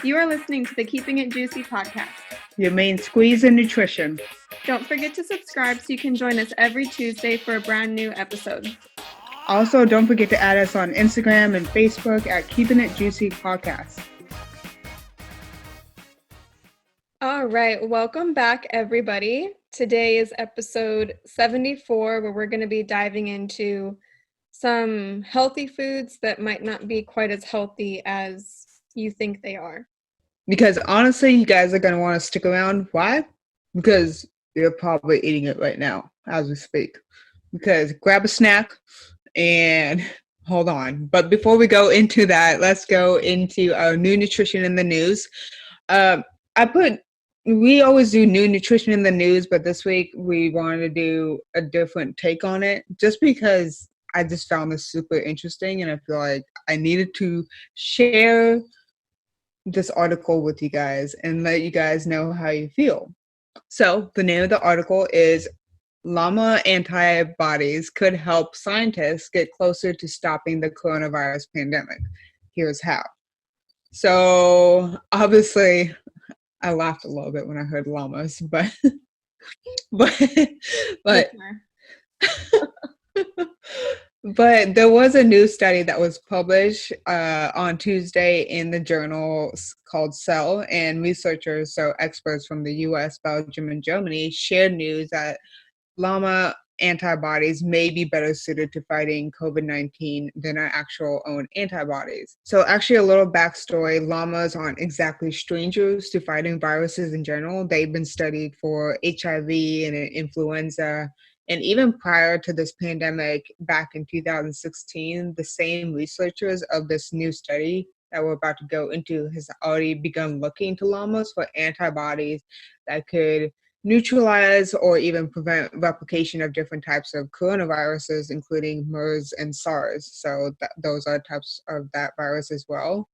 You are listening to the Keeping It Juicy podcast. Your main squeeze in nutrition. Don't forget to subscribe so you can join us every Tuesday for a brand new episode. Also, don't forget to add us on Instagram and Facebook at Keeping It Juicy Podcast. All right, welcome back, everybody. Today is episode 74, where we're going to be diving into some healthy foods that might not be quite as healthy as you think they are. Because honestly, you guys are going to want to stick around. Why? Because you're probably eating it right now as we speak. Because grab a snack and hold on. But before we go into that, let's go into our new nutrition in the news. We always do new nutrition in the news, but this week we wanted to do a different take on it just because I just found this super interesting and I feel like I needed to share this article with you guys and let you guys know how you feel. So the name of the article is Llama Antibodies Could Help Scientists Get Closer to Stopping the Coronavirus Pandemic. Here's how. So obviously I laughed a little bit when I heard llamas, but there was a new study that was published on Tuesday in the journal called Cell, and researchers, so experts from the US, Belgium, and Germany, shared news that llama antibodies may be better suited to fighting COVID-19 than our actual own antibodies. So actually a little backstory, llamas aren't exactly strangers to fighting viruses in general. They've been studied for HIV and influenza. And even prior to this pandemic, back in 2016, the same researchers of this new study that we're about to go into has already begun looking to llamas for antibodies that could neutralize or even prevent replication of different types of coronaviruses, including MERS and SARS. So those are types of that virus as well.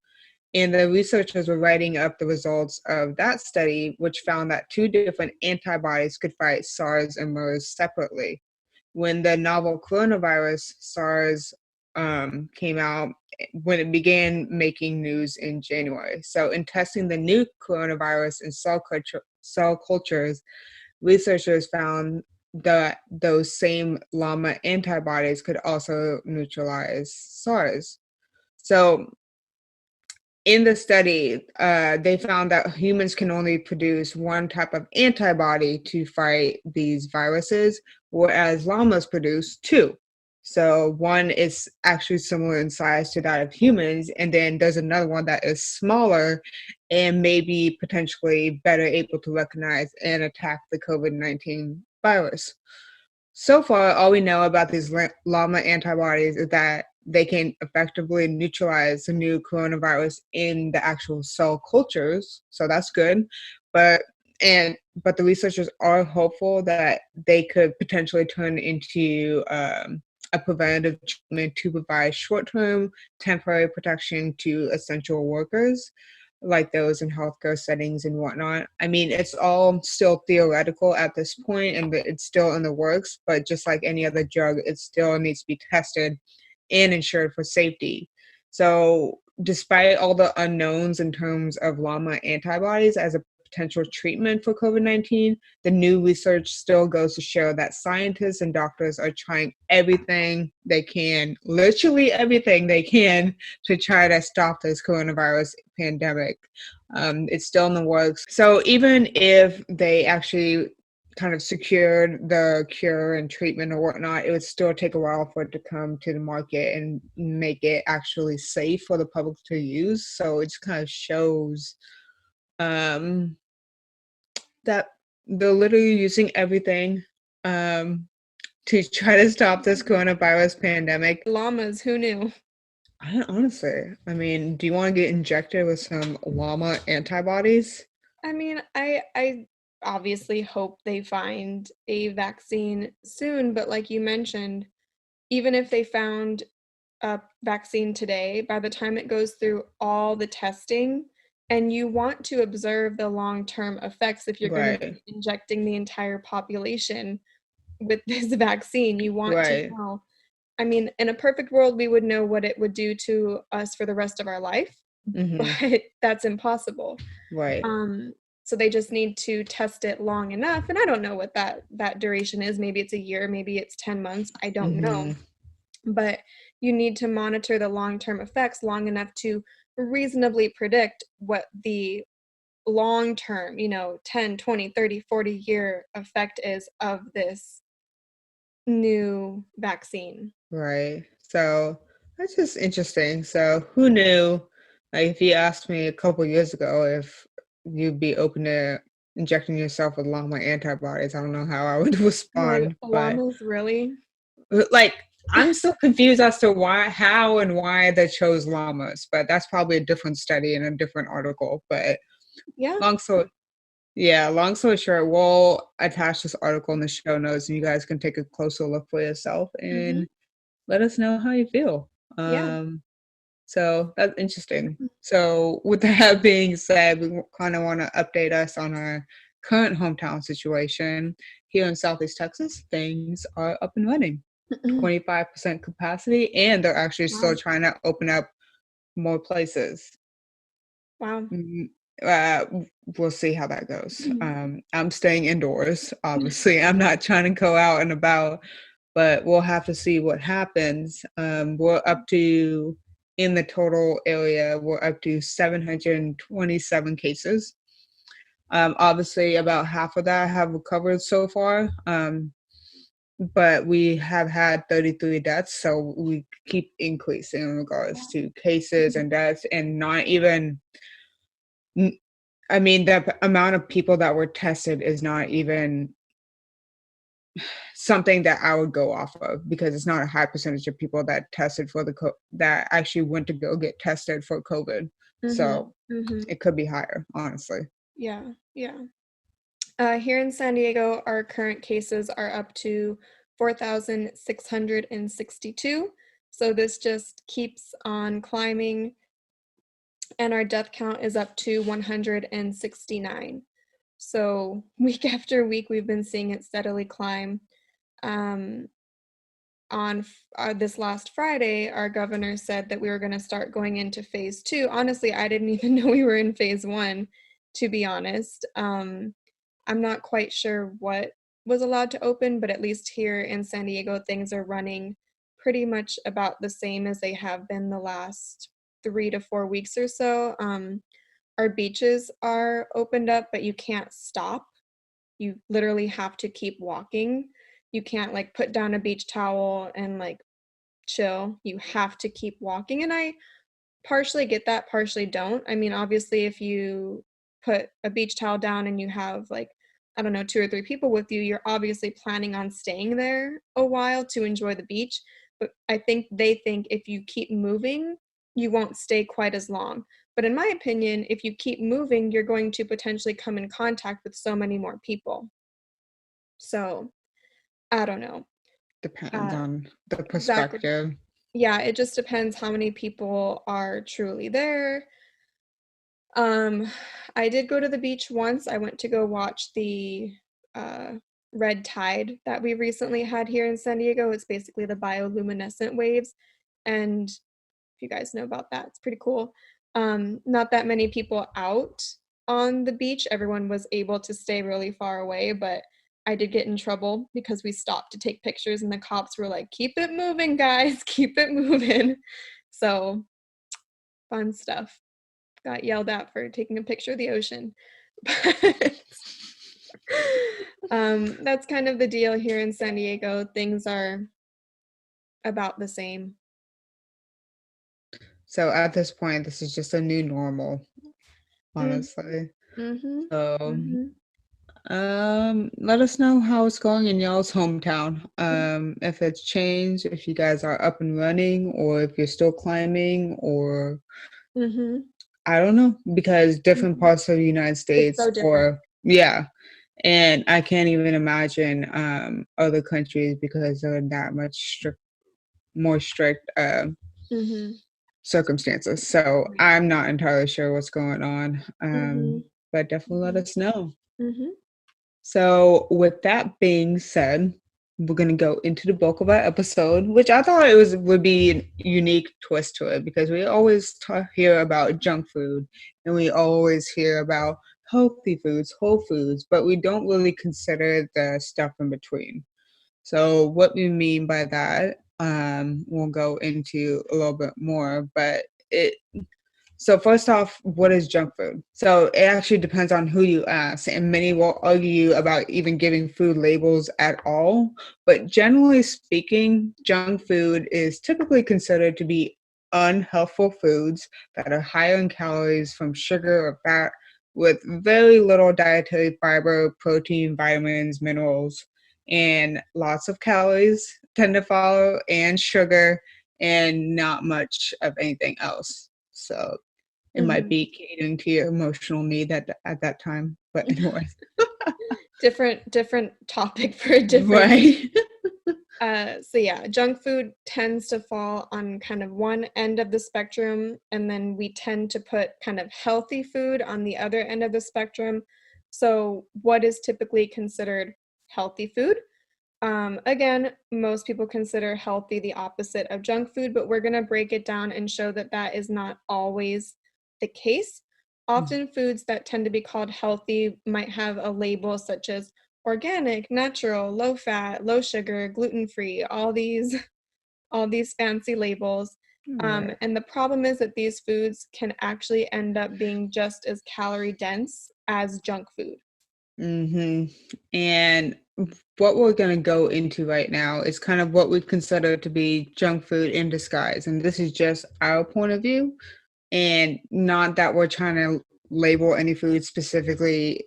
And the researchers were writing up the results of that study, which found that two different antibodies could fight SARS and MERS separately. When the novel coronavirus, SARS, came out, when it began making news in January. So in testing the new coronavirus in cell cultures, researchers found that those same llama antibodies could also neutralize SARS. So in the study, they found that humans can only produce one type of antibody to fight these viruses, whereas llamas produce two. So one is actually similar in size to that of humans, and then there's another one that is smaller and maybe potentially better able to recognize and attack the COVID-19 virus. So far, all we know about these llama antibodies is that they can effectively neutralize the new coronavirus in the actual cell cultures. So that's good. But the researchers are hopeful that they could potentially turn into a preventative treatment to provide short-term temporary protection to essential workers, like those in healthcare settings and whatnot. I mean, it's all still theoretical at this point and it's still in the works, but just like any other drug, it still needs to be tested and insured for safety. So despite all the unknowns in terms of llama antibodies as a potential treatment for COVID-19, the new research still goes to show that scientists and doctors are trying everything they can, literally everything they can, to try to stop this coronavirus pandemic. It's still in the works. So even if they actually kind of secured the cure and treatment or whatnot, it would still take a while for it to come to the market and make it actually safe for the public to use. So it just kind of shows that they're literally using everything to try to stop this coronavirus pandemic. Llamas, who knew? Honestly, I mean, do you want to get injected with some llama antibodies? I mean, I obviously hope they find a vaccine soon, but like you mentioned, even if they found a vaccine today, by the time it goes through all the testing, and you want to observe the long-term effects if you're going to be injecting the entire population with this vaccine, you want to know. I mean, in a perfect world, we would know what it would do to us for the rest of our life. Mhm. but that's impossible. Right. Um, so they just need to test it long enough, and I don't know what that duration is. Maybe it's a year, maybe it's 10 months, I don't know. Mhm. But you need to monitor the long-term effects long enough to reasonably predict what the long-term, 10, 20, 30, 40-year effect is of this new vaccine. Right. So that's just interesting. So who knew? Like, if you asked me a couple years ago if you'd be open to injecting yourself with llama antibodies, I don't know how I would Like, respond. But llamas, really? like, I'm still confused as to why, how, and why they chose llamas. But that's probably a different study and a different article. But Yeah. long story, yeah, long story short, we'll attach this article in the show notes, and you guys can take a closer look for yourself Mhm. and let us know how you feel. Yeah. So that's interesting. So with that being said, we kind of want to update us on our current hometown situation. Here in Southeast Texas, things are up and running. 25% capacity, and they're actually still Wow. trying to open up more places. Wow. Mm, Uh, we'll see how that goes. I'm staying indoors, obviously. I'm not trying to go out and about, but we'll have to see what happens. We're up to, in the total area, we're up to 727 cases. Obviously, about half of that have recovered so far, but we have had 33 deaths, so we keep increasing in regards to cases and deaths, and not even. I mean, the amount of people that were tested is not even something that I would go off of, because it's not a high percentage of people that tested for that actually went to go get tested for COVID. Mhm. So Mhm. it could be higher, honestly. Yeah. Yeah. Here in San Diego, our current cases are up to 4,662. So this just keeps on climbing, and our death count is up to 169. So week after week, we've been seeing it steadily climb. Um, on this last Friday, our governor said that we were going to start going into phase two. Honestly, I didn't even know we were in phase one, to be honest. I'm not quite sure what was allowed to open, but at least here in San Diego, things are running pretty much about the same as they have been the last 3 to 4 weeks or so. Our beaches are opened up, but you can't stop. You literally have to keep walking. You can't like put down a beach towel and like chill. You have to keep walking. And I partially get that, partially don't. I mean, obviously, if you put a beach towel down and you have like, I don't know, 2 or 3 people with you, you're obviously planning on staying there a while to enjoy the beach. But I think they think if you keep moving, you won't stay quite as long. But in my opinion, if you keep moving, you're going to potentially come in contact with so many more people. So I don't know. Depends Uh, on the exactly. perspective. Yeah, it just depends how many people are truly there. Um, I did go to the beach once. I went to go watch the uh, red tide that we recently had here in San Diego. It's basically the bioluminescent waves. And if you guys know about that, it's pretty cool. Not that many people out on the beach. Everyone was able to stay really far away, but I did get in trouble because we stopped to take pictures and the cops were like, keep it moving, guys, keep it moving. So, fun stuff. Got yelled at for taking a picture of the ocean. But that's kind of the deal here in San Diego. Things are about the same. So at this point, this is just a new normal, Mm, honestly. mhm, So mhm, let us know how it's going in y'all's hometown. mhm, If it's changed, if you guys are up and running, or if you're still climbing, or mhm, I don't know, because different mhm. parts of the United It's States, so different. or yeah, and I can't even imagine other countries because they're that much more strict Mhm, circumstances. So right. I'm not entirely sure what's going on, Mhm, but definitely let mhm, us know. mhm, So with that being said, we're going to go into the bulk of our episode, which I thought it would be a unique twist to it because we always hear about junk food and we always hear about healthy foods, whole foods, but we don't really consider the stuff in between. So what we mean by that, we'll go into a little bit more, but so first off, what is junk food? So it actually depends on who you ask, and many will argue about even giving food labels at all. But generally speaking, junk food is typically considered to be unhealthful foods that are higher in calories from sugar or fat with very little dietary fiber, protein, vitamins, minerals, and lots of calories tend to follow, and sugar, and not much of anything else. So it might Mhm. be catering to your emotional need at that time. But anyways, Different topic for a different. right. So yeah, junk food tends to fall on kind of one end of the spectrum, and then we tend to put kind of healthy food on the other end of the spectrum. So what is typically considered healthy food? Again, most people consider healthy the opposite of junk food, but we're going to break it down and show that that is not always the case. Often foods that tend to be called healthy might have a label such as organic, natural, low fat, low sugar, gluten-free, all these fancy labels. Right. And the problem is that these foods can actually end up being just as calorie dense as junk food. hmm And what we're going to go into right now is kind of what we consider to be junk food in disguise. And this is just our point of view, and not that we're trying to label any food specifically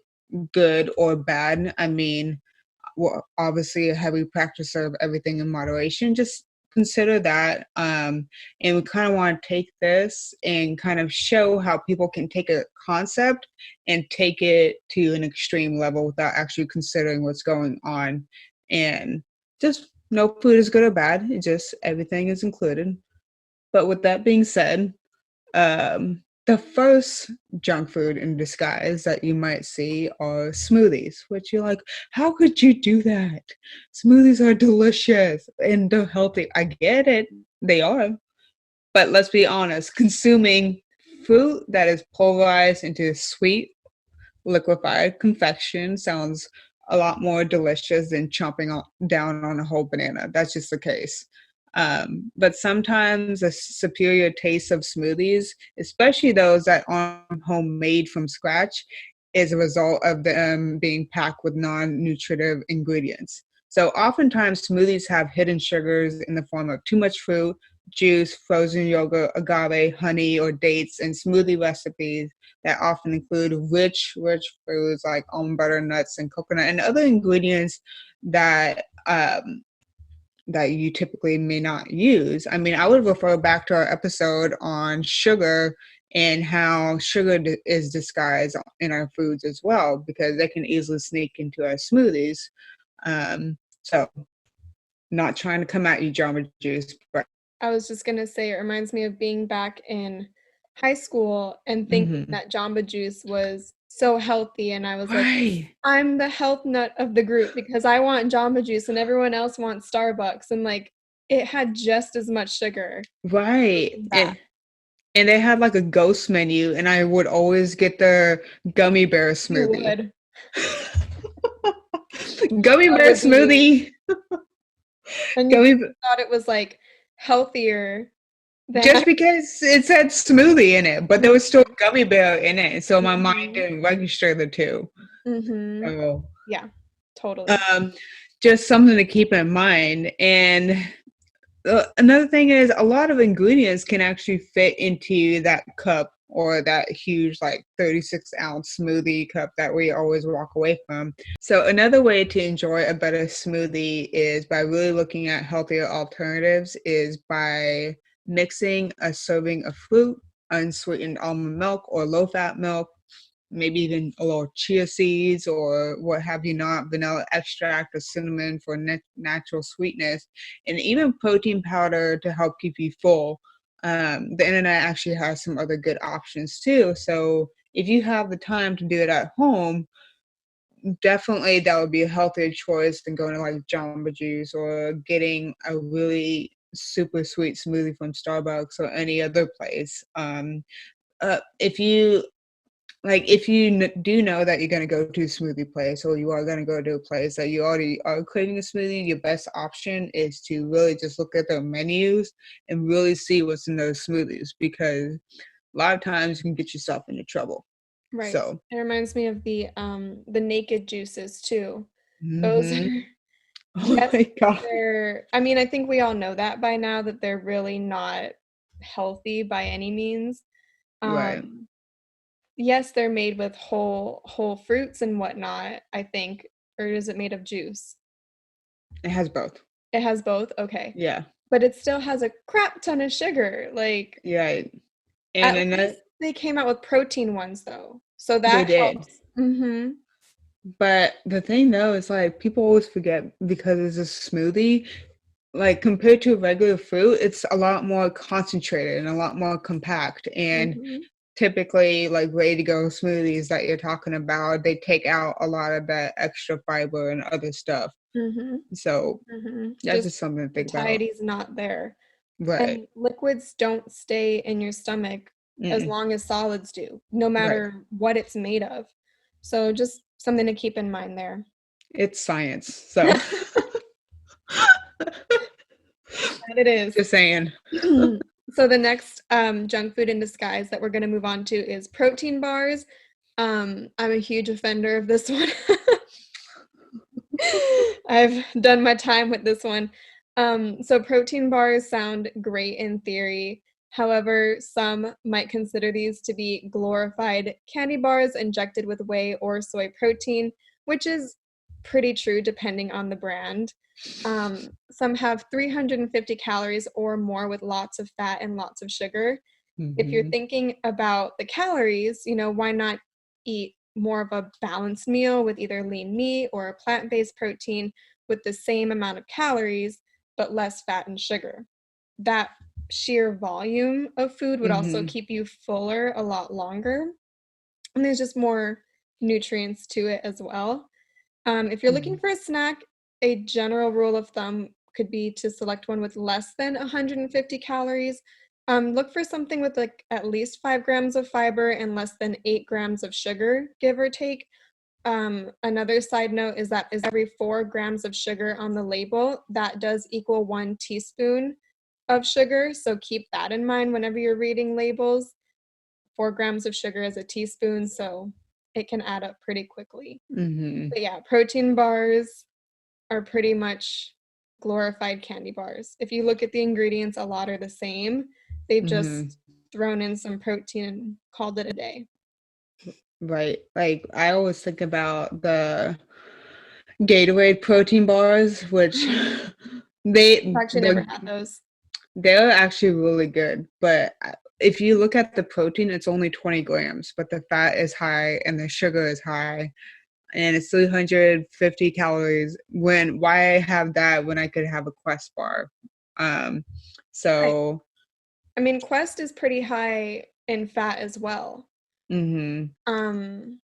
good or bad. I mean, we're obviously a heavy practicer of everything in moderation. Just consider that. And we kind of want to take this and kind of show how people can take a concept and take it to an extreme level without actually considering what's going on. And just no food is good or bad. It just everything is included. But with that being said, the first junk food in disguise that you might see are smoothies, which you're like, how could you do that? Smoothies are delicious and they're healthy. I get it, they are. But let's be honest, consuming fruit that is pulverized into sweet liquefied confection sounds a lot more delicious than down on a whole banana. That's just the case. But sometimes a superior taste of smoothies, especially those that aren't homemade from scratch, is a result of them being packed with non-nutritive ingredients. So oftentimes smoothies have hidden sugars in the form of too much fruit, juice, frozen yogurt, agave, honey, or dates, and smoothie recipes that often include rich foods like almond butter, nuts, and coconut, and other ingredients that that you typically may not use. I mean, I would refer back to our episode on sugar and how sugar is disguised in our foods as well, because they can easily sneak into our smoothies. So, not trying to come at you, Jamba Juice, but I was just gonna say it reminds me of being back in high school and thinking mhm. that Jamba Juice was so healthy, and I was like, Right, I'm the health nut of the group because I want Jamba Juice and everyone else wants Starbucks, and like it had just as much sugar. right. Looking back, And they had like a ghost menu, and I would always get the gummy bear you smoothie. would. Gummy That bear would be, smoothie. and you Gummy thought it was like healthier than just because it said smoothie in it, but there was still a gummy bear in it, so my mind Mhm. didn't register the two. Mhm. So, Yeah, totally. um, just something to keep in mind. And another thing is a lot of ingredients can actually fit into that cup or that huge like 36-ounce smoothie cup that we always walk away from. So another way to enjoy a better smoothie is by really looking at healthier alternatives is by mixing a serving of fruit, unsweetened almond milk or low-fat milk, maybe even a little chia seeds or what have you not, vanilla extract or cinnamon for natural sweetness, and even protein powder to help keep you full. The internet actually has some other good options too. So if you have the time to do it at home, definitely that would be a healthier choice than going to like Jamba Juice or getting a really super sweet smoothie from Starbucks or any other place. If you do know that you're going to go to a smoothie place or you are going to go to a place that you already are craving a smoothie, your best option is to really just look at their menus and really see what's in those smoothies, because a lot of times you can get yourself into trouble. Right. So, It reminds me of the naked juices too. Those are, mm-hmm. Oh yes, my God. I mean, I think we all know that by now, that they're really not healthy by any means. Right. Um, yes, they're made with whole fruits and whatnot, I think, or is it made of juice? It has both. It has both? Okay. Yeah. But it still has a crap ton of sugar. Like, Yeah. And at another, least they came out with protein ones though. So they that did. helps. Mhm. But the thing though is like people always forget, because it's a smoothie, like compared to a regular fruit, it's a lot more concentrated and a lot more compact. And Mhm. typically, like ready to go smoothies that you're talking about, they take out a lot of that extra fiber and other stuff. Mhm. So Mhm. that's Just just something to think about. satiety's not there. Right. And liquids don't stay in your stomach as Mm-mm. long as solids do, no Right. matter what it's made of. So just something to keep in mind there. It's science. So That it is. just saying. So the next junk food in disguise that we're going to move on to is protein bars. I'm a huge offender of this one. I've done my time with this one. So protein bars sound great in theory. However, some might consider these to be glorified candy bars injected with whey or soy protein, which is pretty true depending on the brand. Some have 350 calories or more with lots of fat and lots of sugar. If you're Hmm. thinking about the calories, why not eat more of a balanced meal with either lean meat or a plant-based protein with the same amount of calories but less fat and sugar? That sheer volume of food would also Hmm. keep you fuller a lot longer, and there's just more nutrients to it as well. If you're looking Hmm. for a snack, a general rule of thumb could be to select one with less than 150 calories. Look for something with like at least 5 grams of fiber and less than 8 grams of sugar, give or take. Another side note is that is every 4 grams of sugar on the label, that does equal 1 teaspoon of sugar. So keep that in mind whenever you're reading labels. 4 grams of sugar is a teaspoon, so it can add up pretty quickly. Hmm. But yeah, protein bars are pretty much glorified candy bars. If you look at the ingredients, a lot are the same. They've Hmm. just thrown in some protein and called it a day. Right. Like I always think about the Gatorade protein bars, which I've they actually never they're had those. they're actually really good. But if you look at the protein, it's only 20 grams, but the fat is high and the sugar is high, and it's 350 calories. Why have that when I could have a Quest bar? Um, Right. so I mean, Quest is pretty high in fat as well. mhm. Um,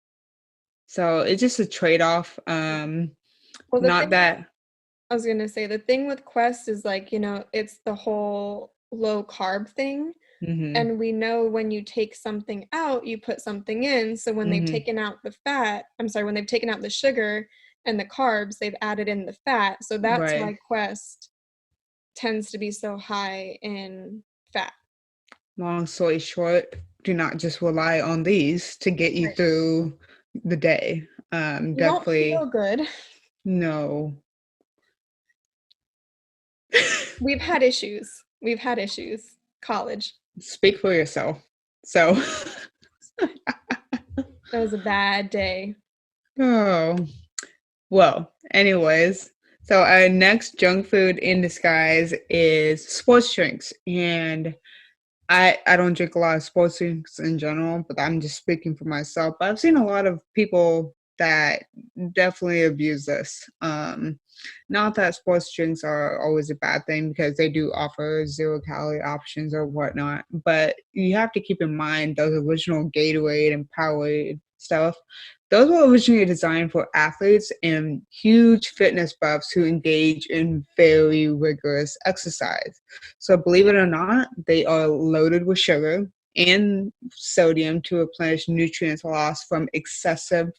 So it's just a trade-off. well, the Not thing that. I was gonna say, the thing with Quest is like, it's the whole low carb thing. Mhm. And we know when you take something out, you put something in. So when they've Mhm. taken out the fat, I'm sorry, when they've taken out the sugar and the carbs, they've added in the fat. So that's Right. why Quest tends to be so high in fat. Long story short, do not just rely on these to get you Right. through the day. You won't feel Definitely good. no. We've had issues. We've had issues. College. Speak for yourself. So, That was a bad day. oh, well, anyways, so our next junk food in disguise is sports drinks. And I don't drink a lot of sports drinks in general, but I'm just speaking for myself. But I've seen a lot of people that definitely abuse this. Not that sports drinks are always a bad thing, because they do offer 0 calorie options or whatnot, but you have to keep in mind those original Gatorade and Powerade stuff. Those were originally designed for athletes and huge fitness buffs who engage in very rigorous exercise. So, believe it or not, they are loaded with sugar and sodium to replenish nutrients lost from excessive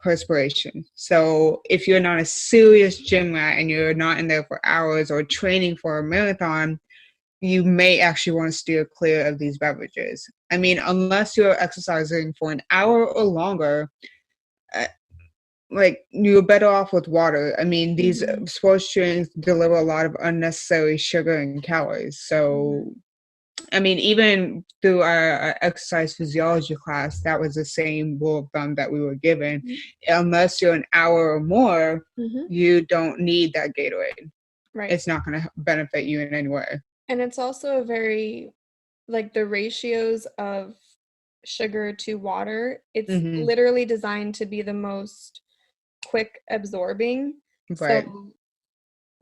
perspiration. So, if you're not a serious gym rat and you're not in there for hours or training for a marathon, you may actually want to steer clear of these beverages. I mean, unless you're exercising for an hour or longer, uh, like you're better off with water. I mean, these Mhm. sports drinks deliver a lot of unnecessary sugar and calories. Mhm. So, I mean, even through our exercise physiology class, that was the same rule of thumb that we were given. Mhm. Unless you're an hour or more, Mhm. you don't need that Gatorade. Right. It's not going to benefit you in any way. And it's also a very like, the ratios of sugar to water, it's Hmm. literally designed to be the most quick absorbing. Right. So,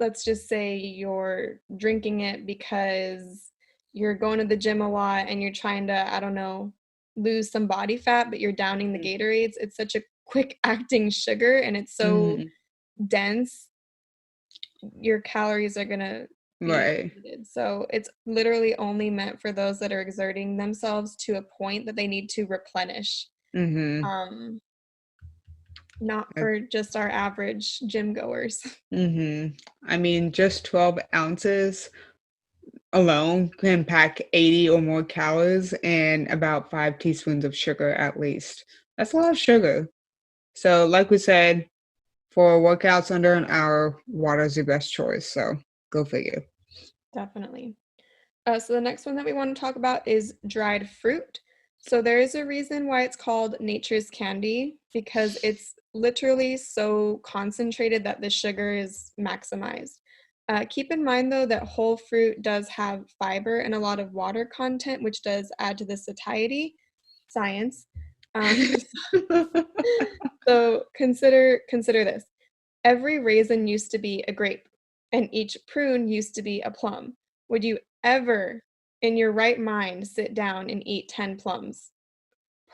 let's just say you're drinking it because you're going to the gym a lot and you're trying to, I don't know, lose some body fat, but you're downing the Gatorades. It's such a quick acting sugar and it's so Hmm. dense, your calories are gonna be Right. depleted. So it's literally only meant for those that are exerting themselves to a point that they need to replenish. Mhm. Um, not for just our average gym goers. Mhm. I mean, just 12 ounces alone can pack 80 or more calories and about 5 teaspoons of sugar at least. That's a lot of sugar. So, like we said, for workouts under an hour, water is your best choice. So, go figure. Definitely. So the next one that we want to talk about is dried fruit. So there is a reason why it's called nature's candy because it's literally so concentrated that the sugar is maximized. Keep in mind though that whole fruit does have fiber and a lot of water content, which does add to the satiety. Science. Um, so consider this. Every raisin used to be a grape, and each prune used to be a plum. Would you ever, in your right mind, sit down and eat 10 plums?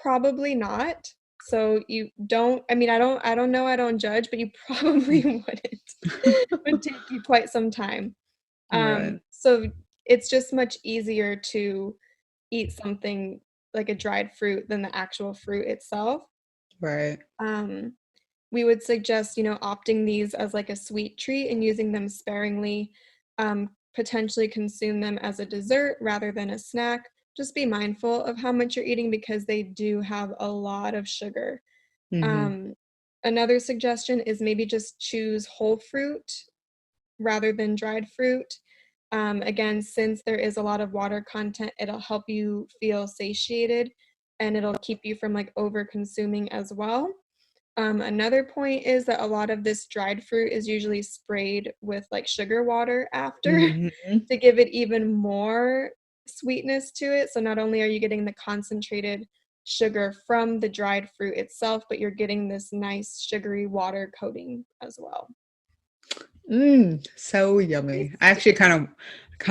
Probably not. So you don't, I mean, I don't know, I don't judge, but you probably wouldn't. It would take you quite some time. Right. So it's just much easier to eat something like a dried fruit than the actual fruit itself. Right. Um, we would suggest, opting these as like a sweet treat and using them sparingly. Potentially consume them as a dessert rather than a snack. Just be mindful of how much you're eating because they do have a lot of sugar. Mhm. Um, Another suggestion is maybe just choose whole fruit rather than dried fruit. Again, since there is a lot of water content, it'll help you feel satiated and it'll keep you from like over consuming as well. Another point is that a lot of this dried fruit is usually sprayed with like sugar water after Mhm. to give it even more sweetness to it. So not only are you getting the concentrated sugar from the dried fruit itself, but you're getting this nice sugary water coating as well. So yummy. I Tasty. actually kind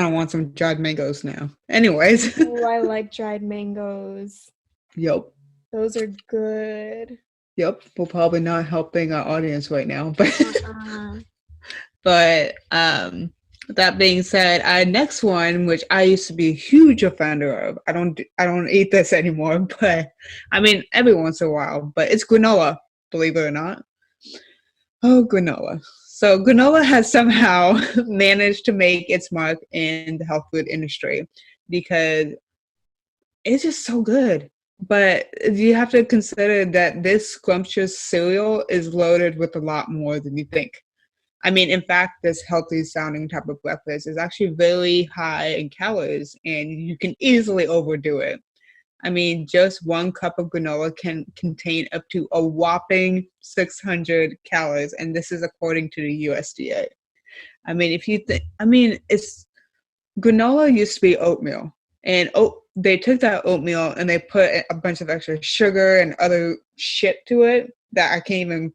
of want some dried mangoes now. Anyways, Oh, I like dried mangoes. yep. Those are good. Yep, we're probably not helping our audience right now, but Uh-uh. but that being said, our next one, which I used to be a huge offender of, I don't eat this anymore, but I mean every once in a while, but it's granola, believe it or not. Oh, granola. So granola has somehow managed to make its mark in the health food industry because it's just so good. But you have to consider that this scrumptious cereal is loaded with a lot more than you think. I mean, in fact, this healthy sounding type of breakfast is actually very high in calories and you can easily overdo it. I mean, just 1 cup of granola can contain up to a whopping 600 calories, and this is according to the USDA. I mean, if you think, I mean, it's granola used to be oatmeal, and they took that oatmeal and they put a bunch of extra sugar and other shit to it that I can't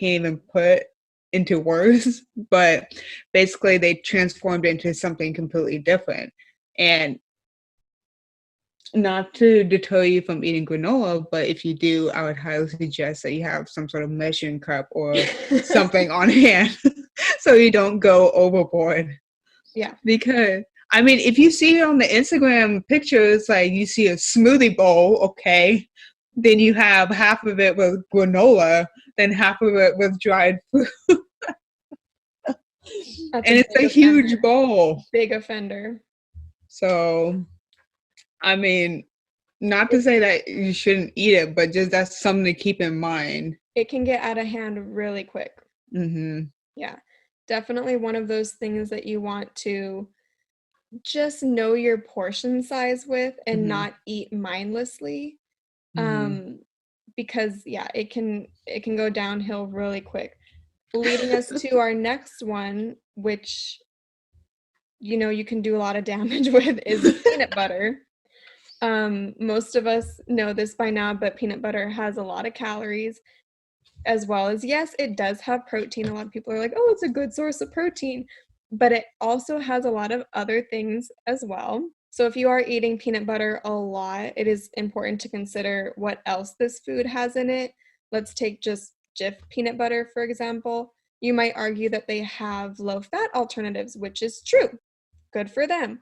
even put into words. But basically, they transformed it into something completely different. And not to deter you from eating granola, but if you do, I would highly suggest that you have some sort of measuring cup or something on hand so you don't go overboard. Yeah. Because I mean, if you see on the Instagram pictures, like you see a smoothie bowl, okay, then you have half of it with granola, then half of it with dried fruit, That's a and it's big a huge offender. bowl. Big offender. So, I mean, not to It, say that you shouldn't eat it, but just that's something to keep in mind. it can get out of hand really quick. Mm-hmm. Yeah. Definitely one of those things that you want to just know your portion size with and Mm-hmm. not eat mindlessly. Mm-hmm. Because yeah, it can go downhill really quick. Leading us to our next one, which you can do a lot of damage with, is peanut butter. Most of us know this by now, but peanut butter has a lot of calories, as well as, yes, it does have protein. A lot of people are like, oh, it's a good source of protein, but it also has a lot of other things as well. So if you are eating peanut butter a lot, it is important to consider what else this food has in it. Let's take just Jif peanut butter, for example. You might argue that they have low fat alternatives, which is true. Good for them.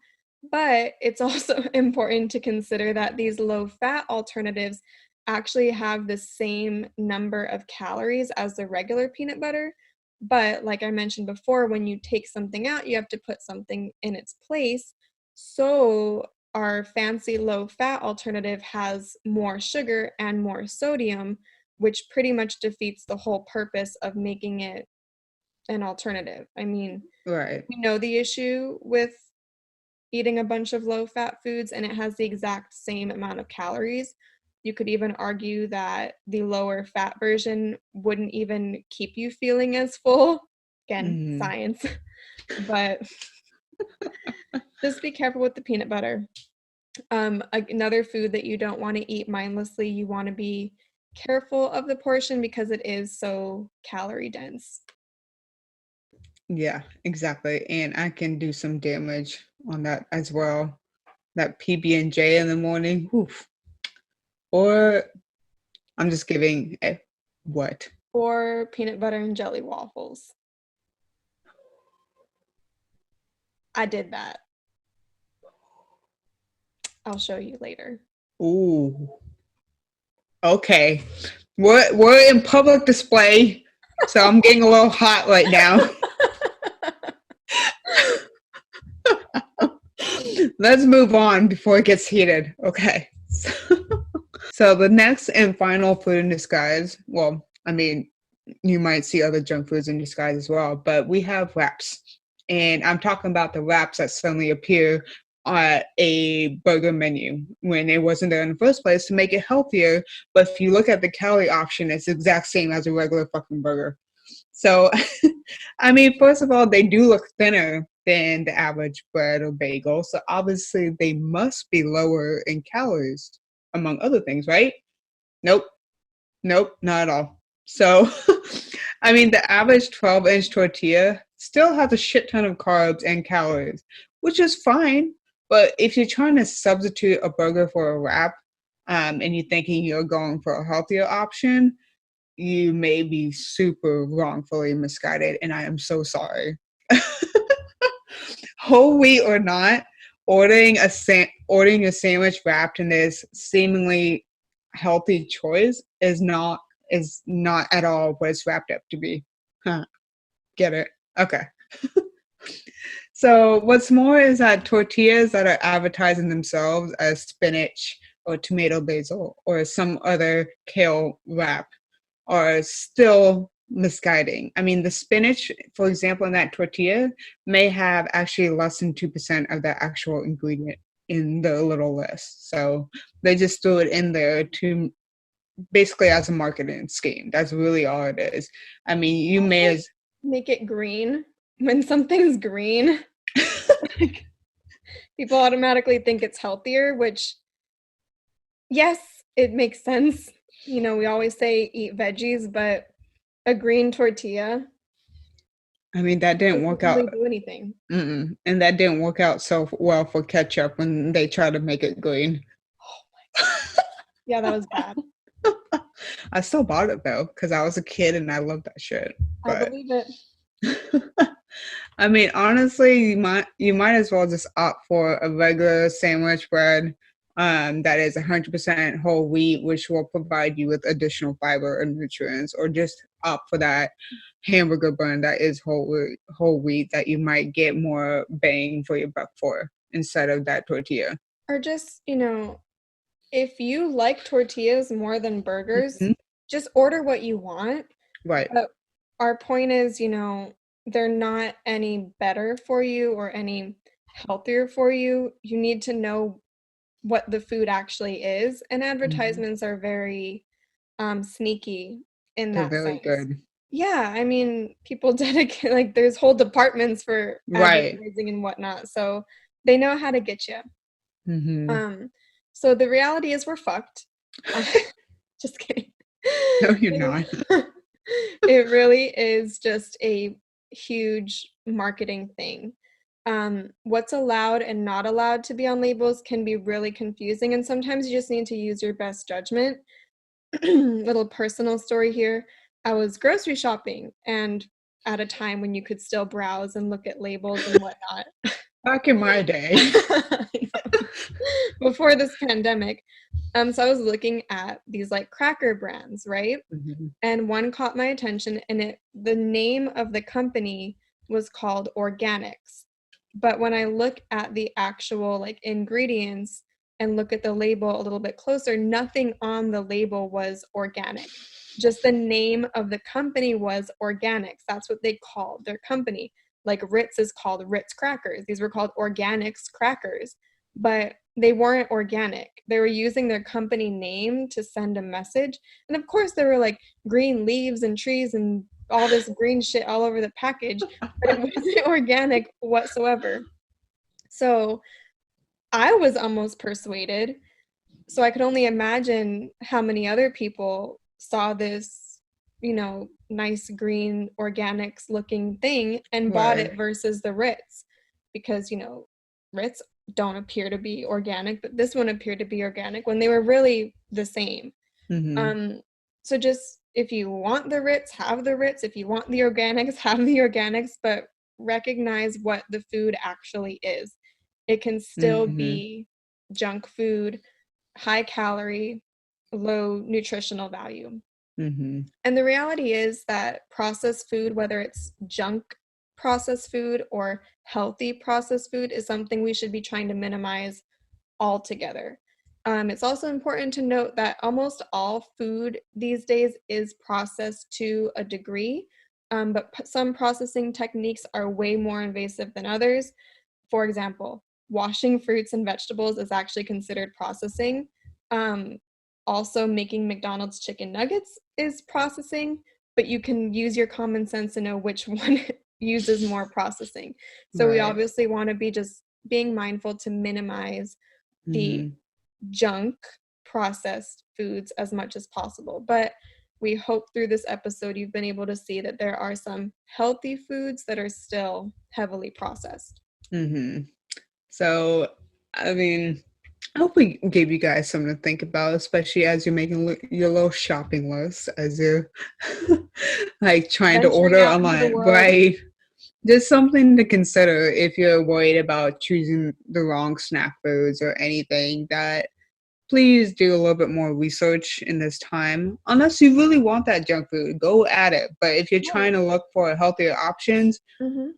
But it's also important to consider that these low fat alternatives actually have the same number of calories as the regular peanut butter. But like I mentioned before, when you take something out, you have to put something in its place. So our fancy low fat alternative has more sugar and more sodium, which pretty much defeats the whole purpose of making it an alternative. I mean, Right. we know the issue with eating a bunch of low fat foods and it has the exact same amount of calories. You could even argue that the lower fat version wouldn't even keep you feeling as full. Again, Mm-hmm. science. But just be careful with the peanut butter. Another food that you don't want to eat mindlessly, you want to be careful of the portion because it is so calorie dense. Yeah, exactly. And I can do some damage on that as well. That PB&J in the morning. Oof. Or I'm just giving a what? Or peanut butter and jelly waffles. I did that. I'll show you later. Ooh. Okay. We're in public display, so I'm getting a little hot right now. Let's move on before it gets heated. Okay. So the next and final food in disguise, well, I mean, you might see other junk foods in disguise as well, but we have wraps. And I'm talking about the wraps that suddenly appear on a burger menu when it wasn't there in the first place to make it healthier. But if you look at the calorie option, it's the exact same as a regular fucking burger. So, I mean, first of all, they do look thinner than the average bread or bagel. So obviously they must be lower in calories, among other things, right? Nope. Nope, not at all. So, I mean, the average 12-inch tortilla still has a shit ton of carbs and calories, which is fine. But if you're trying to substitute a burger for a wrap, and you're thinking you're going for a healthier option, you may be super wrongfully misguided, and I am so sorry. Whole wheat or not, ordering a sandwich wrapped in this seemingly healthy choice is not at all what it's wrapped up to be. Huh. Get it? Okay. So what's more is that tortillas that are advertising themselves as spinach or tomato basil or some other kale wrap are still misguiding. I mean, the spinach, for example, in that tortilla may have actually less than 2% of the actual ingredient in the little list. So they just threw it in there to basically as a marketing scheme. That's really all it is. I mean, you may Also, as make it green. When something's green, like, people automatically think it's healthier, which, yes, it makes sense. We always say eat veggies, but a green tortilla I mean, that didn't doesn't work really out. do anything. And that didn't work out so well for ketchup when they tried to make it green. Yeah, that was bad. I still bought it though, because I was a kid and I loved that shit. I But believe it. I mean, honestly, you might as well just opt for a regular sandwich bread that is 100% whole wheat, which will provide you with additional fiber and nutrients, or just opt for that hamburger bun that is whole wheat that you might get more bang for your buck for instead of that tortilla. Or just, if you like tortillas more than burgers, Mhm. just order what you want. Right. But our point is, they're not any better for you or any healthier for you. You need to know what the food actually is, and Mhm. advertisements are very sneaky in They're that very sense. good. Yeah, I mean, people dedicate like there's whole departments for Right. advertising and whatnot, so they know how to get you. Mhm. Um, so the reality is we're fucked. Uh, just kidding. No, you're not. It it really is just a huge marketing thing. What's allowed and not allowed to be on labels can be really confusing, and sometimes you just need to use your best judgment. Little personal story here. I was grocery shopping and at a time when you could still browse and look at labels and whatnot. Back in my day. I know. Before this pandemic. So I was looking at these like cracker brands, right? Mhm. And one caught my attention, and the name of the company was called Organics. But when I look at the actual like ingredients and look at the label a little bit closer, nothing on the label was organic. Just the name of the company was Organics. That's what they called their company. Like Ritz is called Ritz crackers. These were called Organics crackers, but they weren't organic. They were using their company name to send a message. And of course, there were like green leaves and trees and all this green shit all over the package, but it wasn't organic whatsoever. So I was almost persuaded. So I could only imagine how many other people saw this, nice green organics looking thing and bought Right. it versus the Ritz because, Ritz don't appear to be organic, but this one appeared to be organic when they were really the same. Mhm. Um, so just if you want the Ritz, have the Ritz. If you want the organics, have the organics, but recognize what the food actually is. It can still Mhm. be junk food, high calorie, low nutritional value. Mhm. And the reality is that processed food, whether it's junk processed food or healthy processed food, is something we should be trying to minimize altogether. It's also important to note that almost all food these days is processed to a degree, but some processing techniques are way more invasive than others. For example, washing fruits and vegetables is actually considered processing. Um, Also, making McDonald's chicken nuggets is processing, but you can use your common sense to know which one uses more processing. So, we Right. obviously want to be just being mindful to minimize the Mhm. junk processed foods as much as possible. But we hope through this episode you've been able to see that there are some healthy foods that are still heavily processed. Mhm. So, I mean, I hope we gave you guys something to think about, especially as you're making your little shopping list, as you're like trying to Venturing order out into the online, world. right? Just something to consider if you're worried about choosing the wrong snack foods or anything. That please do a little bit more research in this time. Unless you really want that junk food, go at it. But if you're Right. trying to look for healthier options, Hmm.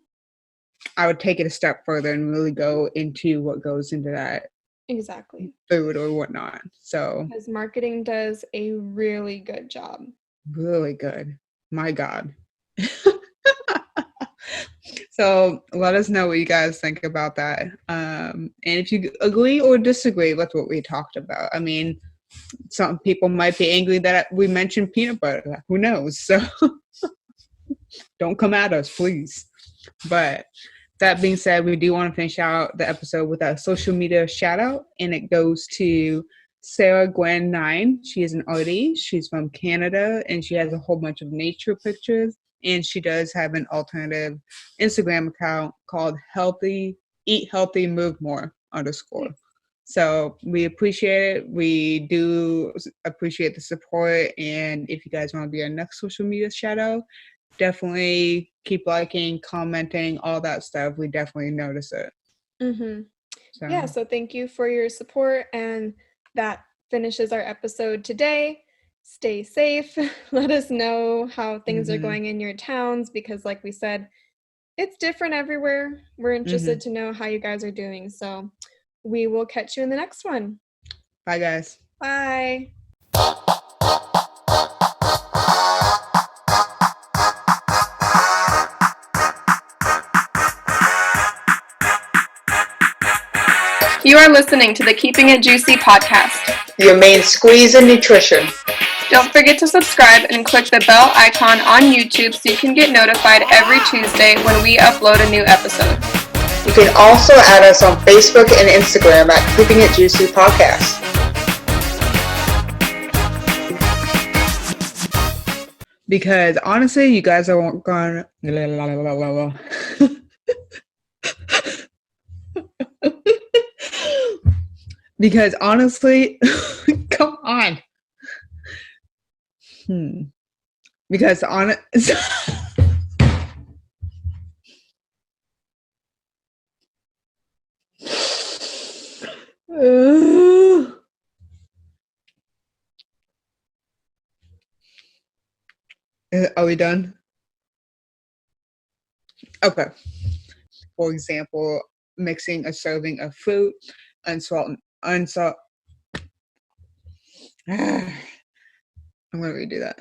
I would take it a step further and really go into what goes into that Exactly. food or whatnot. So Because marketing does a really good job. really good. My God. So let us know what you guys think about that. And if you agree or disagree with what we talked about. I mean, some people might be angry that we mentioned peanut butter. Who knows? So don't come at us, please. But that being said, we do want to finish out the episode with a social media shout out, and it goes to Sarah Gwen9. She is an artist. She's from Canada, and she has a whole bunch of nature pictures. And she does have an alternative Instagram account called Healthy Eat Healthy Move More underscore. So we appreciate it. We do appreciate the support. And if you guys want to be our next social media shadow, definitely keep liking, commenting, all that stuff. We definitely notice it. Yeah, so thank you for your support. And that finishes our episode today. Stay safe. Let us know how things are going in your towns because, like we said, it's different everywhere. We're interested to know how you guys are doing. So we will catch you in the next one. Bye, guys. Bye. You are listening to the Keeping It Juicy podcast. Your main squeeze in nutrition. Don't forget to subscribe and click the bell icon on YouTube so you can get notified every Tuesday when we upload a new episode. You can also add us on Facebook and Instagram at Keeping It Juicy Podcast. Because honestly, you guys are going. Because honestly, come on. Because is Are we done? Okay. For example, mixing a serving of fruit, unsalt. I'm going to redo that.